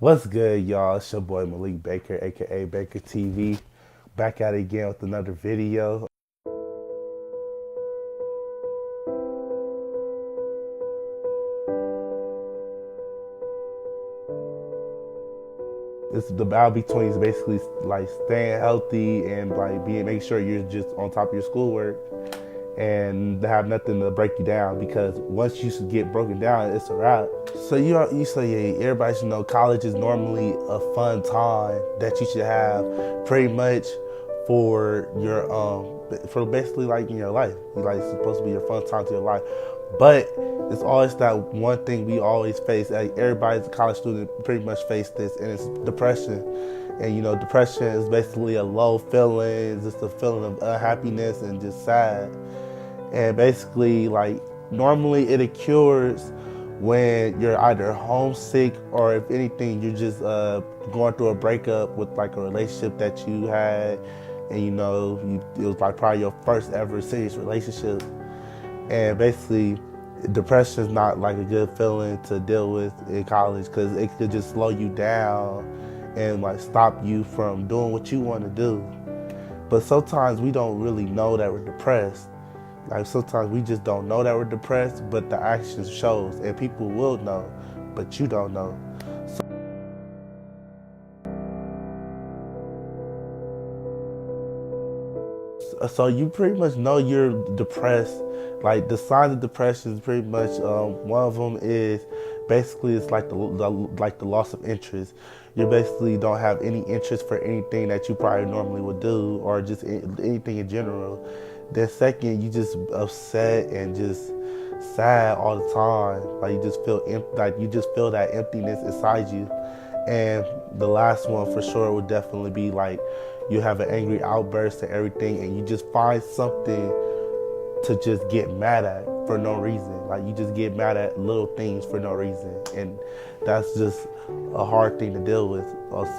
What's good, y'all? It's your boy Malik Baker, aka Baker TV, back at it again with another video. The battle between is basically like staying healthy and like making sure you're just on top of your schoolwork and have nothing to break you down, because once you get broken down, it's a wrap. So you say, yeah, everybody should know college is normally a fun time that you should have pretty much for your for basically like in your life. Like it's supposed to be your fun time to your life. But it's always that one thing we always face. Like everybody's a college student pretty much face this, and it's depression. And depression is basically a low feeling, it's just a feeling of unhappiness and just sad. And basically, like, normally it occurs when you're either homesick, or if anything, you're just going through a breakup with like a relationship that you had, and it was like probably your first ever serious relationship. And basically, depression is not like a good feeling to deal with in college, because it could just slow you down and like stop you from doing what you want to do. But sometimes we don't really know that we're depressed. Like sometimes we just don't know that we're depressed, but the action shows, and people will know, but you don't know. So you pretty much know you're depressed. Like the signs of depression is pretty much one of them is basically it's like the loss of interest. You basically don't have any interest for anything that you probably normally would do, or just anything in general. Then second, you just upset and just sad all the time. Like you just feel like you just feel that emptiness inside you. And the last one for sure would definitely be like you have an angry outburst and everything, and you just find something to just get mad at for no reason. Like you just get mad at little things for no reason, and that's just a hard thing to deal with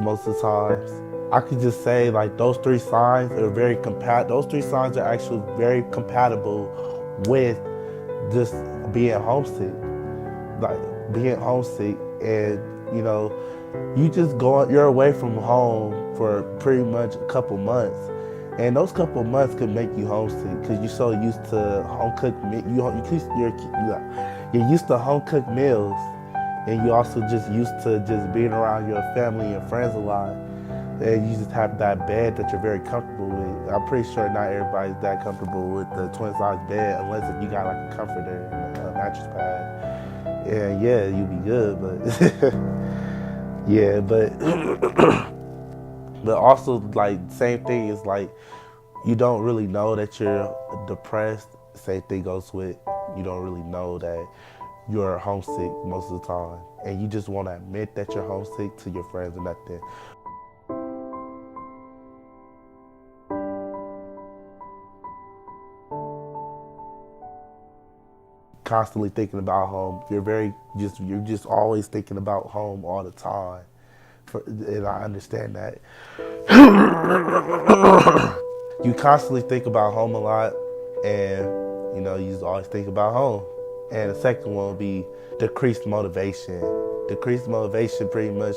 most of the times. I could just say like those three signs are very Those three signs are actually very compatible with just being homesick. Like being homesick, and you're away from home for pretty much a couple months, and those couple months could make you homesick because you're so used to home cooked you're used to home cooked meals, and you also just used to just being around your family and friends a lot, and you just have that bed that you're very comfortable with. I'm pretty sure not everybody's that comfortable with the twin size bed, unless if you got like a comforter and a mattress pad. And yeah, you'd be good, but yeah, but but also like same thing is like you don't really know that you're depressed. Same thing goes with you don't really know that you're homesick most of the time, and you just want to admit that you're homesick to your friends or nothing. Constantly thinking about home. You're just always thinking about home all the time. And I understand that. You constantly think about home a lot, and you just always think about home. And the second one will be decreased motivation. Decreased motivation, pretty much,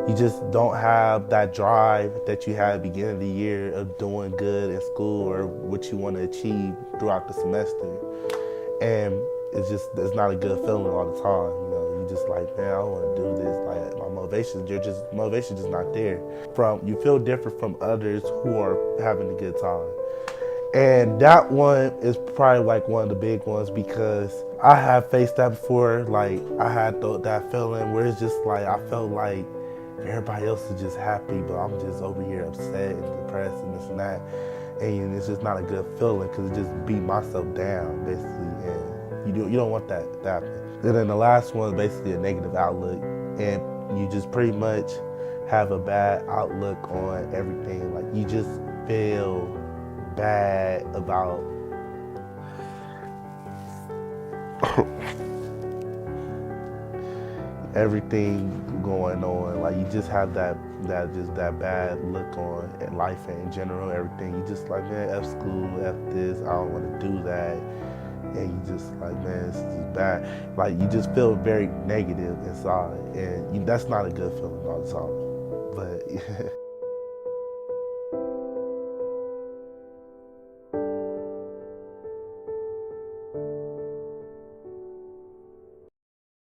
you just don't have that drive that you had at the beginning of the year of doing good in school or what you want to achieve throughout the semester. And it's not a good feeling all the time. You just like, man, I don't want to do this. Like my motivation just not there. You feel different from others who are having a good time. And that one is probably like one of the big ones, because I have faced that before. Like I had that feeling where it's just like I felt like everybody else is just happy, but I'm just over here upset and depressed and this and that. And it's just not a good feeling, because it just beat myself down basically, and you don't want that to happen. And then the last one is basically a negative outlook, and you just pretty much have a bad outlook on everything. Like you just feel bad about everything going on. Like you just have that bad look on life in general, everything. You just like, man, F school, F this, I don't want to do that. and you just like, man, this is bad. Like you just feel very negative inside, and that's not a good feeling all the time.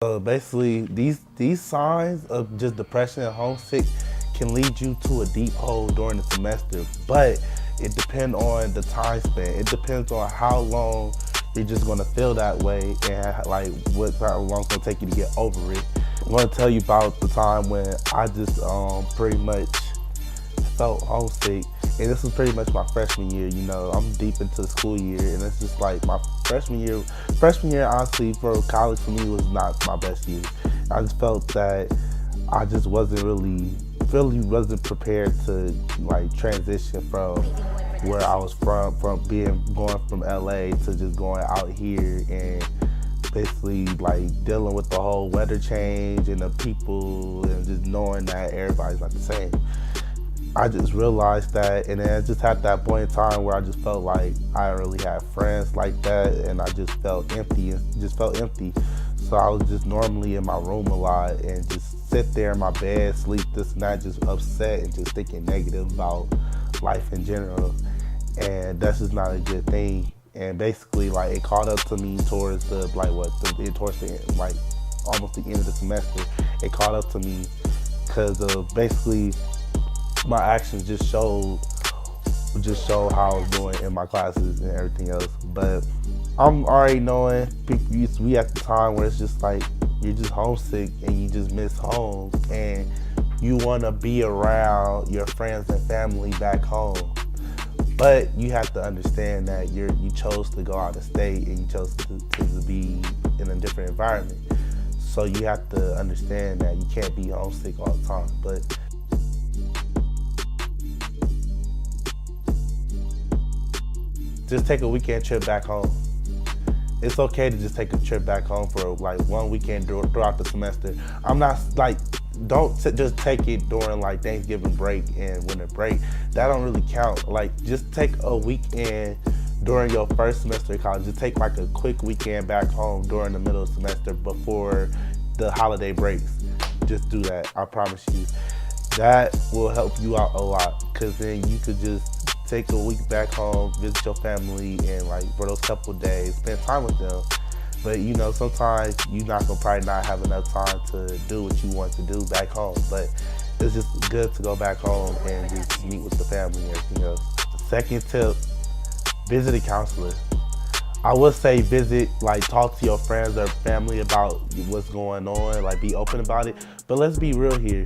But basically, these signs of just depression and homesick can lead you to a deep hole during the semester, but it depends on the time span. It depends on how long you're just gonna feel that way and like how long it's gonna take you to get over it. I'm gonna tell you about the time when I just pretty much felt homesick, and this was pretty much my freshman year. You know, I'm deep into the school year, and it's just like my freshman year. Freshman year, honestly, for college for me was not my best year. I just felt that I just really wasn't prepared to like transition from where I was from going from LA to just going out here and basically like dealing with the whole weather change and the people and just knowing that everybody's not the same. I just realized that, and then I just had that point in time where I just felt like I didn't really have friends like that, and I just felt empty. So I was just normally in my room a lot and just sit there in my bed, sleep, this and that, just upset and just thinking negative about life in general. And that's just not a good thing. And basically, like, it caught up to me towards the almost the end of the semester. It caught up to me because basically my actions just showed how I was doing in my classes and everything else. But I'm already knowing we at the time where it's just like you're just homesick and you just miss home and you want to be around your friends and family back home. But you have to understand that you chose to go out of state and you chose to be in a different environment. So you have to understand that you can't be homesick all the time. But just take a weekend trip back home. It's okay to just take a trip back home for like one weekend throughout the semester. I'm not like, just take it during like Thanksgiving break and winter break. That don't really count. Like, just take a weekend during your first semester of college. Just take like a quick weekend back home during the middle of the semester before the holiday breaks. Just do that, I promise you. That will help you out a lot, because then you could just take a week back home, visit your family, and like for those couple of days, spend time with them. But you know, sometimes you're not gonna probably not have enough time to do what you want to do back home. But it's just good to go back home and just meet with the family and everything else. Second tip, visit a counselor. I would say talk to your friends or family about what's going on, like be open about it. But let's be real here.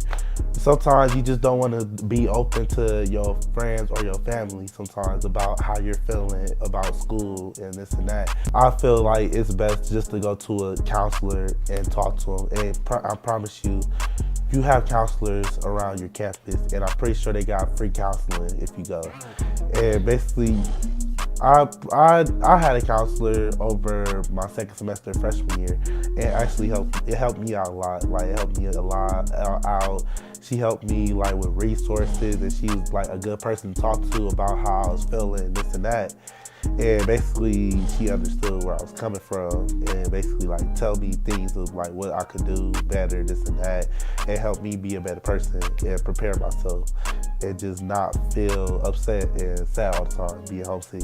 Sometimes you just don't want to be open to your friends or your family sometimes about how you're feeling about school and this and that. I feel like it's best just to go to a counselor and talk to them. And I promise you, you have counselors around your campus, and I'm pretty sure they got free counseling if you go. And basically, I had a counselor over my second semester freshman year, and actually helped me out a lot. Like, it helped me a lot out. She helped me like with resources, and she was like a good person to talk to about how I was feeling, this and that. And basically, she understood where I was coming from, and basically like tell me things of like what I could do better, this and that, and help me be a better person and prepare myself and just not feel upset and sad all the time, being homesick.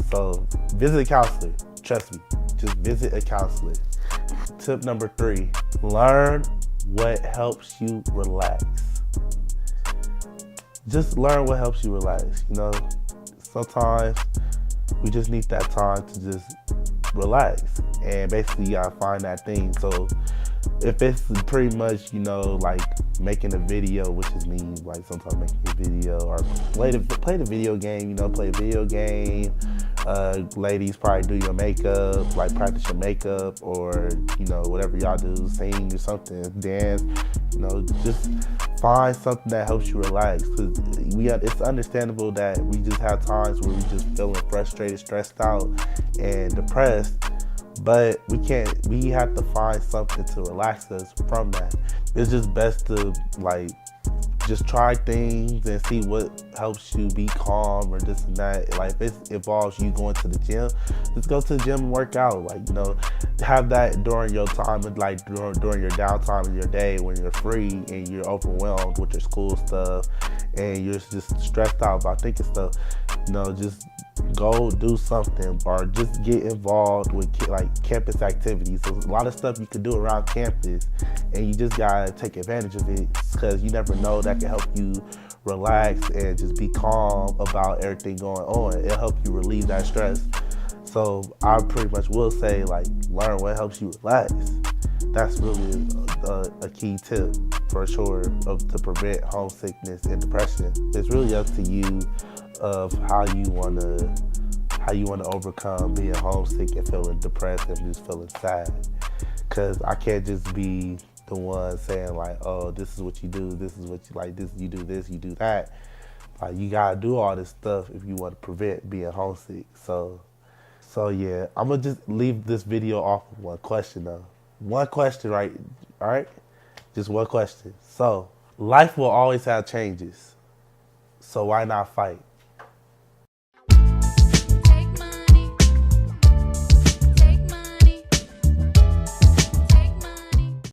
So visit a counselor, trust me, just visit a counselor. Tip number 3, learn what helps you relax. Just learn what helps you relax. You know, sometimes we just need that time to just relax, and basically you gotta find that thing. So if it's pretty much, you know, like making a video, which is me, like sometimes making a video, or play the video game, you know, play a video game. Ladies probably do your makeup, like practice your makeup, or, you know, whatever y'all do, sing or something, dance, you know, just find something that helps you relax. Cause it's understandable that we just have times where we just feeling frustrated, stressed out, and depressed. But we have to find something to relax us from that. It's just best to like just try things and see what helps you be calm or this and that. Like if it involves you going to the gym, just go to the gym and work out. Like, have that during your time and like during your downtime in your day when you're free and you're overwhelmed with your school stuff and you're just stressed out about thinking stuff. Just go do something or just get involved with like campus activities. There's a lot of stuff you can do around campus and you just gotta take advantage of it because you never know, that can help you relax and just be calm about everything going on. It'll help you relieve that stress. So I pretty much will say, like, learn what helps you relax. That's really a key tip for sure to prevent homesickness and depression. It's really up to you of how you want to overcome being homesick and feeling depressed and just feeling sad. Because I can't just be the one saying like, oh, this is what you do, this is what you like, you do this, you do that. Like, you gotta do all this stuff if you want to prevent being homesick. So yeah, I'm gonna just leave this video off with one question though. One question, right? All right, just one question. So life will always have changes. So why not fight?